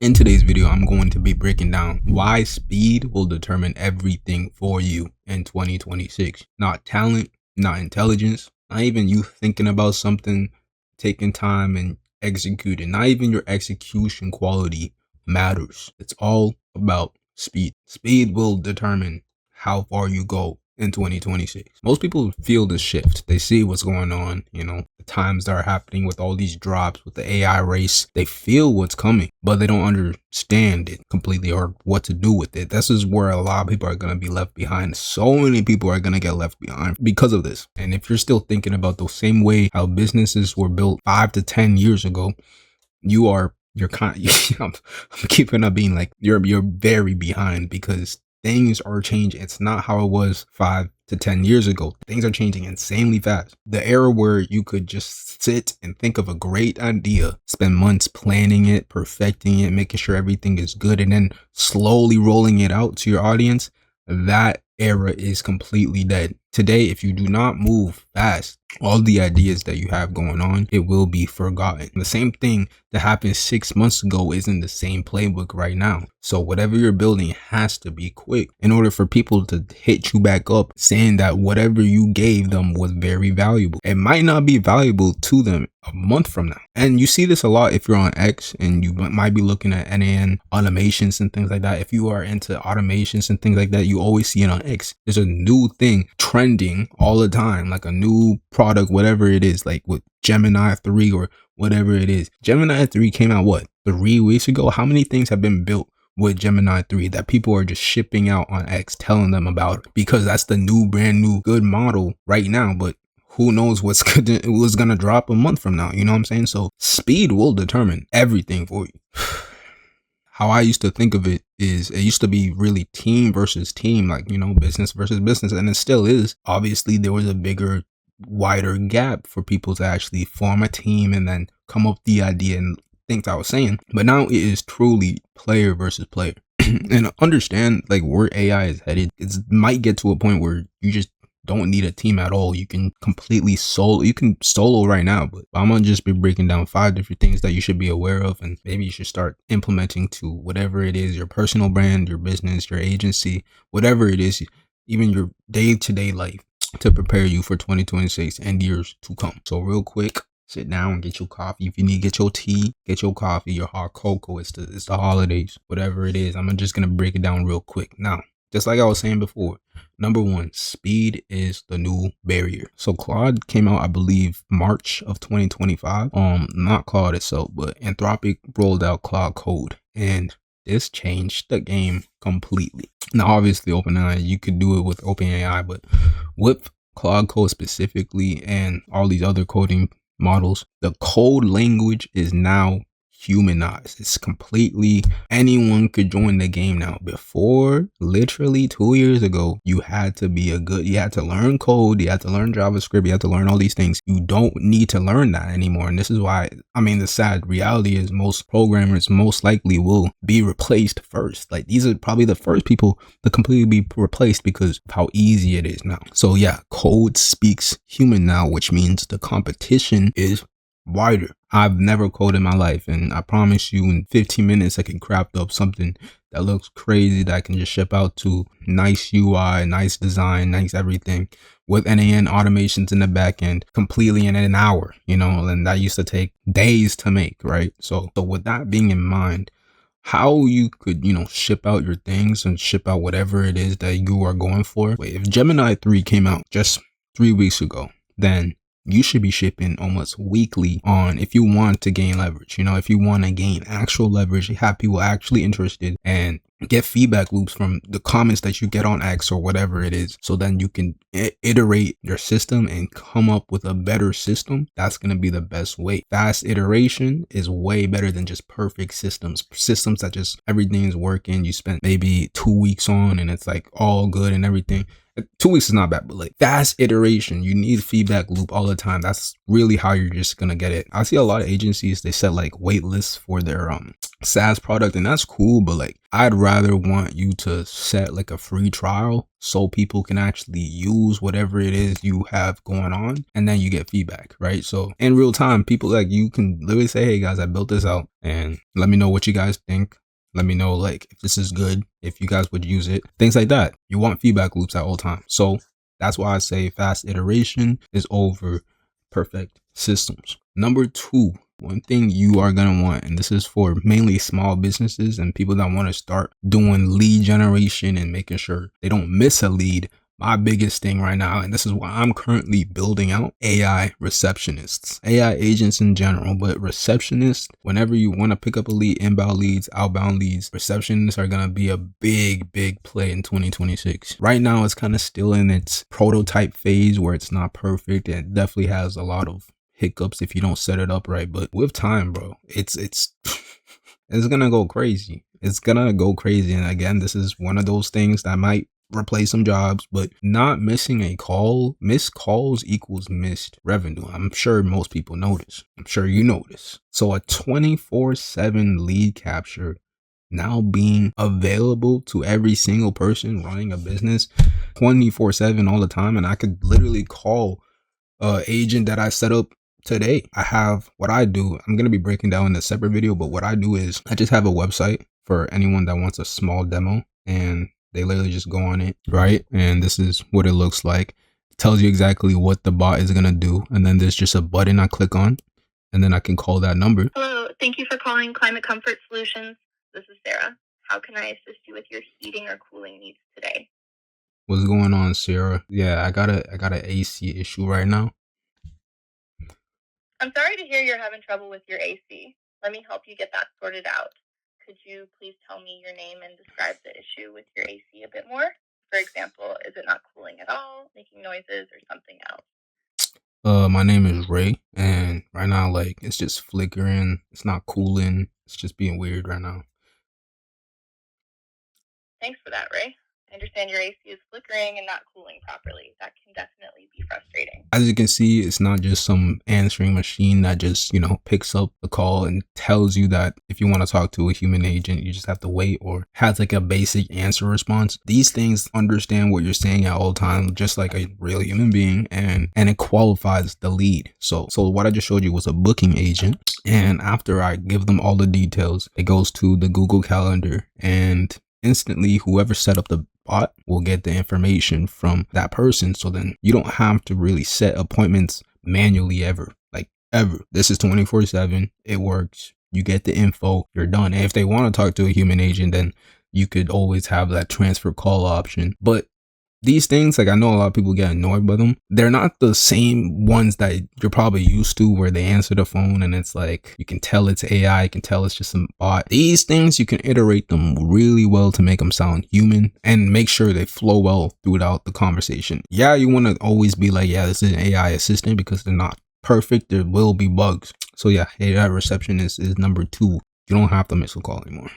In today's video, I'm going to be breaking down why speed will determine everything for you in 2026. Not talent, not intelligence, not even you thinking about something, taking time and executing. Not even your execution quality matters. It's all about speed. Speed will determine how far you go in 2026. Most people feel the shift. They see what's going on, the times that are happening with all these drops, with the AI race. They feel what's coming, but they don't understand it completely or what to do with it. This is where a lot of people are going to be left behind. So many people are going to get left behind because of this. And if you're still thinking about the same way how businesses were built 5 to 10 years ago, you're kind I'm keeping up being like you're very behind because things are changing. It's not how it was 5 to 10 years ago. Things are changing insanely fast. The era where you could just sit and think of a great idea, spend months planning it, perfecting it, making sure everything is good, and then slowly rolling it out to your audience, that era is completely dead. Today, if you do not move fast, all the ideas that you have going on, it will be forgotten. The same thing that happened 6 months ago isn't the same playbook right now. So whatever you're building has to be quick in order for people to hit you back up saying that whatever you gave them was very valuable. It might not be valuable to them a month from now. And you see this a lot if you're on X and you might be looking at NAN automations and things like that. If you are into automations and things like that, you always see it on X. There's a new thing trending all the time, like a new product, whatever it is, like with Gemini 3 or whatever it is. Gemini 3 came out, 3 weeks ago? How many things have been built with Gemini 3 that people are just shipping out on X, telling them about it? Because that's the new, brand new, good model right now. But who knows what's gonna drop a month from now? You know what I'm saying? So speed will determine everything for you. How I used to think of it is it used to be really team versus team, like, business versus business. And it still is. Obviously, there was a bigger, wider gap for people to actually form a team and then come up with the idea and things I was saying. But now it is truly player versus player. And understand like where AI is headed. It might get to a point where you just don't need a team at all. You can completely solo right now, but I'm gonna just be breaking down 5 different things that you should be aware of, and maybe you should start implementing to whatever it is, your personal brand, your business, your agency, whatever it is, even your day-to-day life, to prepare you for 2026 and years to come. So real quick, sit down and get your coffee. If you need, get your tea, get your coffee, your hot cocoa. It's the holidays, whatever it is. I'm just gonna break it down real quick. Now, just like I was saying before, number 1, speed is the new barrier. So Claude came out, I believe, March of 2025. Not Claude itself, but Anthropic rolled out Claude Code, and this changed the game completely. Now, obviously, OpenAI, you could do it with OpenAI, but with Claude Code specifically and all these other coding models, the code language is now humanized. It's completely, anyone could join the game now. Before, literally 2 years ago, you had to learn code, you had to learn JavaScript, you had to learn all these things. You don't need to learn that anymore. And this is why, the sad reality is most programmers most likely will be replaced first. Like, these are probably the first people to completely be replaced because of how easy it is now. So yeah, code speaks human now, which means the competition is wider. I've never coded in my life, and I promise you in 15 minutes I can craft up something that looks crazy that I can just ship out to nice UI, nice design, nice everything with NAN automations in the back end completely in an hour, and that used to take days to make, right? So with that being in mind, how you could, ship out your things and ship out whatever it is that you are going for. If Gemini 3 came out just 3 weeks ago, then you should be shipping almost weekly on, if you want to gain leverage, if you want to gain actual leverage, have people actually interested and get feedback loops from the comments that you get on X or whatever it is. So then you can iterate your system and come up with a better system. That's going to be the best way. Fast iteration is way better than just perfect systems that just everything is working. You spent maybe 2 weeks on and it's like all good and everything. 2 weeks is not bad, but like fast iteration. You need feedback loop all the time. That's really how you're just gonna get it. I see a lot of agencies, they set like wait lists for their SaaS product, and that's cool, but like I'd rather want you to set like a free trial so people can actually use whatever it is you have going on, and then you get feedback, right? So in real time, people, like, you can literally say, hey guys, I built this out and let me know what you guys think. Let me know like if this is good, if you guys would use it, things like that. You want feedback loops at all times. So that's why I say fast iteration is over perfect systems. Number 2, one thing you are going to want, and this is for mainly small businesses and people that want to start doing lead generation and making sure they don't miss a lead. My biggest thing right now, and this is why I'm currently building out AI receptionists, AI agents in general, but receptionists, whenever you want to pick up a lead, inbound leads, outbound leads, receptionists are going to be a big play in 2026. Right now, it's kind of still in its prototype phase where it's not perfect. It definitely has a lot of hiccups if you don't set it up right, but with time, bro, it's it's gonna go crazy. It's gonna go crazy. And again, this is one of those things that might replace some jobs, but not missing a call. Missed calls equals missed revenue. I'm sure most people notice. I'm sure you notice. So a 24/7 lead capture now being available to every single person running a business 24/7 all the time, and I could literally call agent that I set up today. I have what I do. I'm going to be breaking down in a separate video, but what I do is I just have a website for anyone that wants a small demo, and they literally just go on it, right? And this is what it looks like. It tells you exactly what the bot is going to do. And then there's just a button I click on, and then I can call that number. Hello, thank you for calling Climate Comfort Solutions. This is Sarah. How can I assist you with your heating or cooling needs today? What's going on, Sarah? Yeah, I got an AC issue right now. I'm sorry to hear you're having trouble with your AC. Let me help you get that sorted out. Could you please tell me your name and describe the issue with your AC a bit more? For example, is it not cooling at all, making noises, or something else? My name is Ray, and right now, like, it's just flickering. It's not cooling. It's just being weird right now. Thanks for that, Ray. I understand your AC is flickering and not cooling properly. That can definitely be frustrating. As you can see, it's not just some answering machine that just, picks up the call and tells you that if you want to talk to a human agent, you just have to wait, or has like a basic answer response. These things understand what you're saying at all times, just like a real human being, and it qualifies the lead. So what I just showed you was a booking agent. And after I give them all the details, it goes to the Google Calendar, and instantly whoever set up the bot will get the information from that person. So then you don't have to really set appointments manually ever. This is 24/7. It works. You get the info, you're done. And if they want to talk to a human agent, then you could always have that transfer call option. But these things, like, I know a lot of people get annoyed by them. They're not the same ones that you're probably used to, where they answer the phone and it's like, you can tell it's AI, you can tell it's just some bot. These things, you can iterate them really well to make them sound human and make sure they flow well throughout the conversation. Yeah, you want to always be like, yeah, this is an AI assistant, because they're not perfect. There will be bugs. So yeah, AI receptionist is number 2. You don't have to miss a call anymore.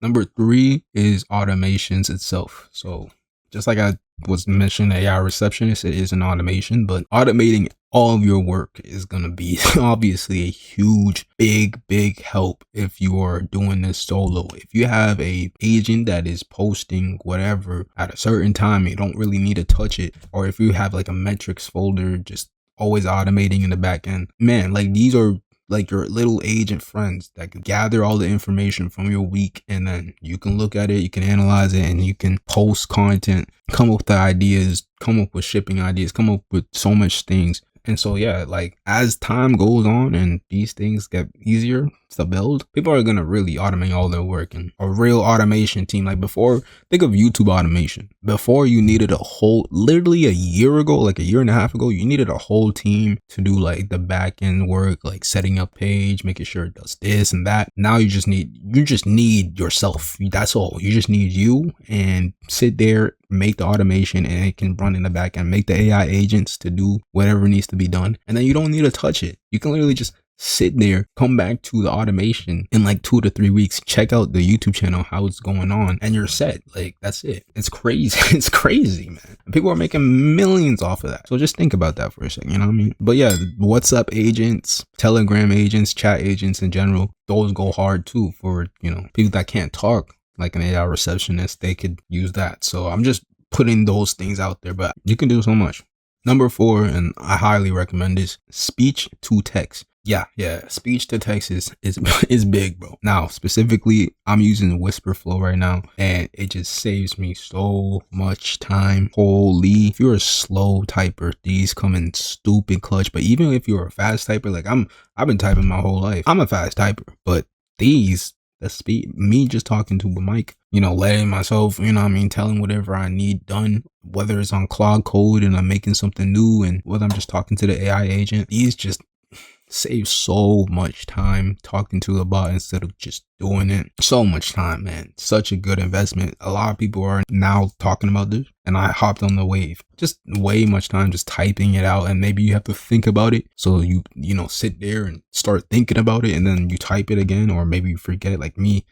Number 3 is automations itself. So just like I was mentioning, AI receptionist, it is an automation, but automating all of your work is going to be obviously a huge, big help if you are doing this solo. If you have a agent that is posting whatever at a certain time, you don't really need to touch it. Or if you have like a metrics folder, just always automating in the back end, man, like, these are like your little agent friends that can gather all the information from your week, and then you can look at it, you can analyze it, and you can post content, come up with the ideas, come up with shipping ideas, come up with so much things. And so, yeah, like, as time goes on and these things get easier to build, people are going to really automate all their work. And a real automation team, like, before, think of YouTube automation. Before, you needed a whole, literally a year ago, like a year and a half ago, you needed a whole team to do like the back end work, like setting up page, making sure it does this and that. Now you just need yourself. That's all. You just need you, and sit there, make the automation, and it can run in the back end, make the AI agents to do whatever needs to be done. And then you don't need to touch it. You can literally just sit there, come back to the automation in like 2 to 3 weeks, check out the YouTube channel, how it's going on, and you're set. Like, that's it. It's crazy. It's crazy, man. People are making millions off of that. So just think about that for a second, you know what I mean? But yeah, WhatsApp agents, Telegram agents, chat agents in general, those go hard too for, people that can't talk, like an AI receptionist. They could use that. So I'm just putting those things out there, but you can do so much. Number 4, and I highly recommend this, speech to text. Yeah, speech to text is big, bro. Now, specifically, I'm using Whisper Flow right now, and it just saves me so much time. Holy, if you're a slow typer, these come in stupid clutch. But even if you're a fast typer, like I've been typing my whole life. I'm a fast typer, but these, the speed, me just talking to the mic, letting myself, telling whatever I need done, whether it's on Claude Code and I'm making something new, and whether I'm just talking to the AI agent, these just save so much time talking to the bot instead of just doing it. So much time, man. Such a good investment. A lot of people are now talking about this, and I hopped on the wave. Just way much time just typing it out, and maybe you have to think about it. So you sit there and start thinking about it, and then you type it again, or maybe you forget it. Like me,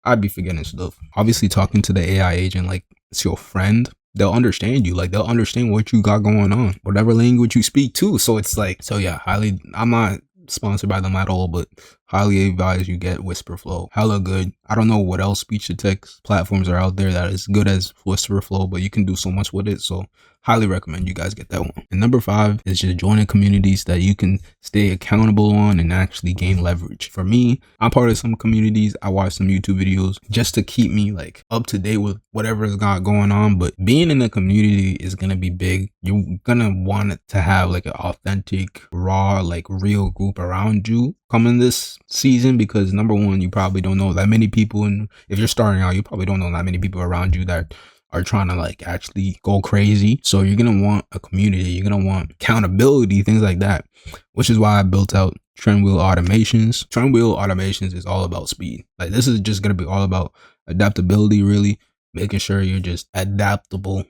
I'd be forgetting stuff. Obviously, talking to the AI agent like it's your friend, they'll understand you. Like, they'll understand what you got going on, whatever language you speak too. So it's like, so yeah, highly, I'm not sponsored by them at all, but highly advise you get Whisper Flow. Hella good. I don't know what else speech to text platforms are out there that is good as Whisper Flow, but you can do so much with it. So highly recommend you guys get that one. And number 5 is just joining communities that you can stay accountable on and actually gain leverage. For me, I'm part of some communities. I watch some YouTube videos just to keep me like up to date with whatever's got going on. But being in a community is going to be big. You're going to want it to have like an authentic, raw, like real group around you coming this season, because number 1, you probably don't know that many people, and if you're starting out, you probably don't know that many people around you that are trying to like actually go crazy. So you're gonna want a community, you're gonna want accountability, things like that, which is why I built out Trendwheel Automations. Trendwheel Automations is all about speed. Like, this is just gonna be all about adaptability, really making sure you're just adaptable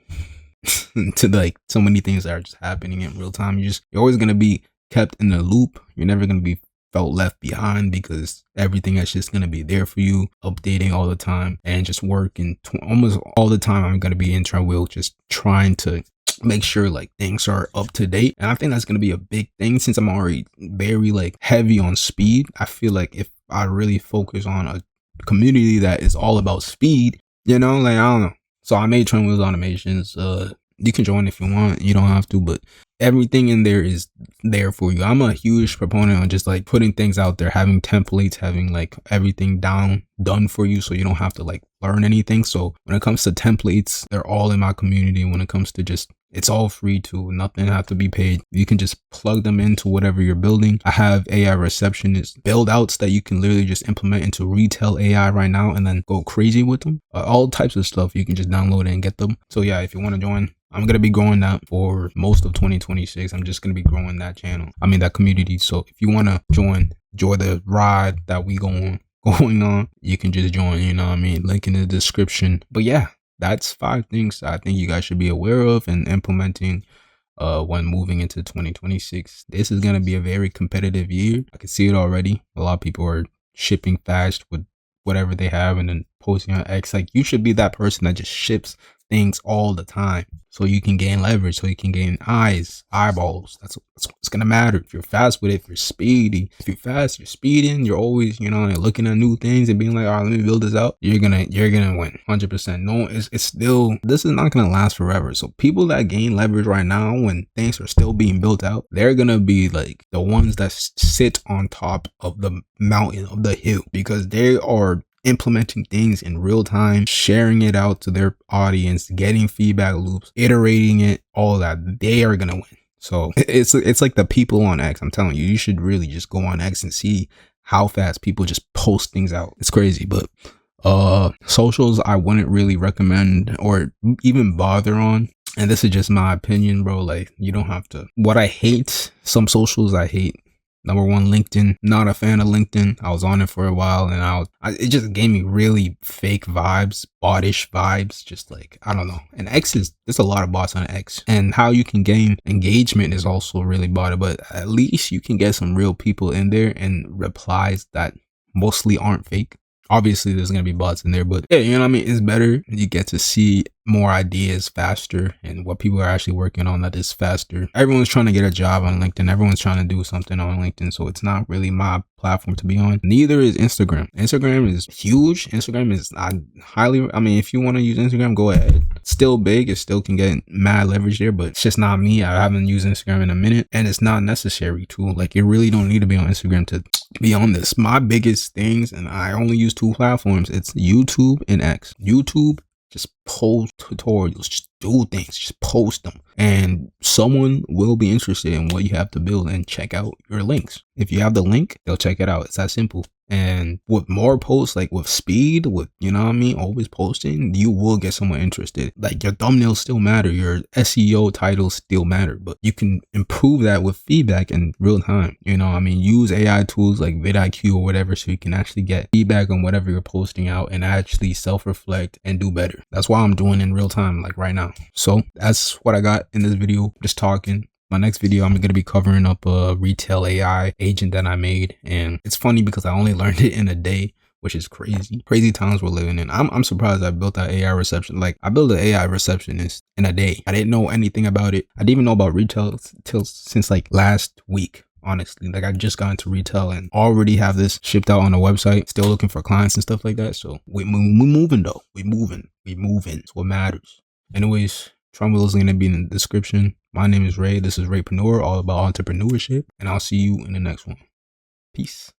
to like so many things that are just happening in real time. You're always gonna be kept in the loop. You're never gonna be felt left behind, because everything is just going to be there for you, updating all the time and just working almost all the time. I'm going to be in Trendwheel just trying to make sure like things are up to date, and I think that's going to be a big thing since I'm already very like heavy on speed. I feel like if I really focus on a community that is all about speed, like, I don't know. So I made Trendwheel Automations. You can join if you want, you don't have to, but everything in there is there for you. I'm a huge proponent on just like putting things out there, having templates, having like everything done for you, so you don't have to like learn anything. So when it comes to templates, they're all in my community. When it comes to just, it's all free too, nothing have to be paid. You can just plug them into whatever you're building. I have AI receptionist build outs that you can literally just implement into retail AI right now and then go crazy with them. All types of stuff, you can just download it and get them. So yeah, if you want to join, I'm going to be growing that for most of 2026. I'm just going to be growing that channel. That community. So if you want to join the ride that we going on, you can just join, link in the description. But yeah, that's 5 things I think you guys should be aware of and implementing when moving into 2026. This is going to be a very competitive year. I can see it already. A lot of people are shipping fast with whatever they have and then posting on X. Like, you should be that person that just ships things all the time, so you can gain leverage, so you can gain eyeballs. That's what's gonna matter. If you're fast with it, if you're speedy, if you're fast, you're speeding, you're always, looking at new things and being like, all right, let me build this out. You're gonna win 100%. No, it's still, this is not gonna last forever. So people that gain leverage right now when things are still being built out, they're gonna be like the ones that sit on top of the mountain, of the hill, because they are implementing things in real time, sharing it out to their audience, getting feedback loops, iterating it, all that. They are gonna win. So it's like the people on X. I'm telling you, you should really just go on X and see how fast people just post things out. It's crazy. But socials, I wouldn't really recommend or even bother on. And this is just my opinion, bro. Like, you don't have to. What I hate, some socials I hate Number one, LinkedIn. Not a fan of LinkedIn. I was on it for a while, and it just gave me really fake vibes, bottish vibes. Just like, I don't know. And there's a lot of bots on X, and how you can gain engagement is also really botted. But at least you can get some real people in there and replies that mostly aren't fake. Obviously, there's gonna be bots in there, but yeah, you know what I mean? It's better. You get to see more ideas faster and what people are actually working on that is faster. Everyone's trying to get a job on LinkedIn. Everyone's trying to do something on LinkedIn. So it's not really my platform to be on. Neither is Instagram. Instagram is huge. Instagram is I mean, if you want to use Instagram, go ahead. It's still big. It still can get mad leverage there, but it's just not me. I haven't used Instagram in a minute and it's not necessary to. Like, you really don't need to be on Instagram to be on this. My biggest things, and I only use 2 platforms. It's YouTube and X. YouTube, just post tutorials, just do things, just post them, and someone will be interested in what you have to build and check out your links. If you have the link, they'll check it out. It's that simple. And with more posts, like with speed, with, you know what I mean, always posting, you will get someone interested. Like, your thumbnails still matter, your SEO titles still matter, but you can improve that with feedback in real time. You know what I mean? Use AI tools like vidIQ or whatever, so you can actually get feedback on whatever you're posting out and actually self-reflect and do better. That's why I'm doing in real time, like right now. So that's what I got in this video, just talking. My next video, I'm going to be covering up a retail AI agent that I made. And it's funny because I only learned it in a day, which is crazy. Crazy times we're living in. I'm surprised I built that AI reception. Like, I built an AI receptionist in a day. I didn't know anything about it. I didn't even know about retail since like last week. Honestly, like, I just got into retail and already have this shipped out on the website. Still looking for clients and stuff like that. So we moving though. We moving. It's what matters. Anyways, Trumbull is going to be in the description. My name is Ray. This is Raypreneur, all about entrepreneurship. And I'll see you in the next one. Peace.